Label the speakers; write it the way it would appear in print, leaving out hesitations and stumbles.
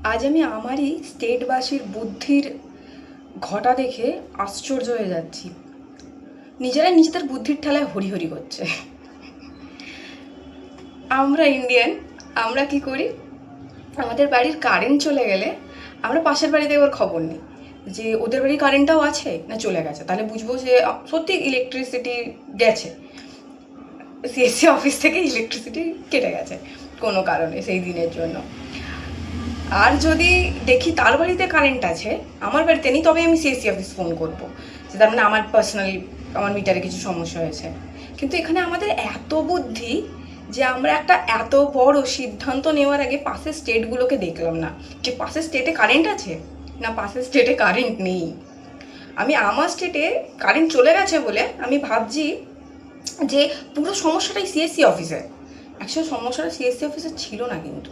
Speaker 1: আজ আমি আমারই স্টেটবাসীর বুদ্ধির ঘটা দেখে আশ্চর্য হয়ে যাচ্ছি। নিজেরাই নিজেদের বুদ্ধির ঠেলায় হরিহরি করছে। আমরা ইন্ডিয়ান, আমরা কি করি, আমাদের বাড়ির কারেন্ট চলে গেলে আমরা পাশের বাড়িতে একবার খবর নিই যে ওদের বাড়ির কারেন্টটাও আছে না চলে গেছে, তাহলে বুঝবো যে সত্যি ইলেকট্রিসিটি গেছে, সিএসসি অফিস থেকে ইলেকট্রিসিটি কেটে গেছে কোনো কারণে সেই দিনের জন্য। আর যদি দেখি তার বাড়িতে কারেন্ট আছে, আমার বাড়িতে নেই, তবে আমি সিএসসি অফিস ফোন করবো যে তার মানে আমার পার্সোনালি আমার মিটারে কিছু সমস্যা হয়েছে। কিন্তু এখানে আমাদের এত বুদ্ধি যে আমরা একটা এত বড় সিদ্ধান্ত নেওয়ার আগে পাশের স্টেটগুলোকে দেখলাম না যে পাশের স্টেটে কারেন্ট আছে না পাশের স্টেটে কারেন্ট নেই। আমি আমার স্টেটে কারেন্ট চলে গেছে বলে আমি ভাবছি যে পুরো সমস্যাটাই সিএসসি অফিসে। অ্যাকচুয়ালি সমস্যাটা সিএসসি অফিসে ছিল না, কিন্তু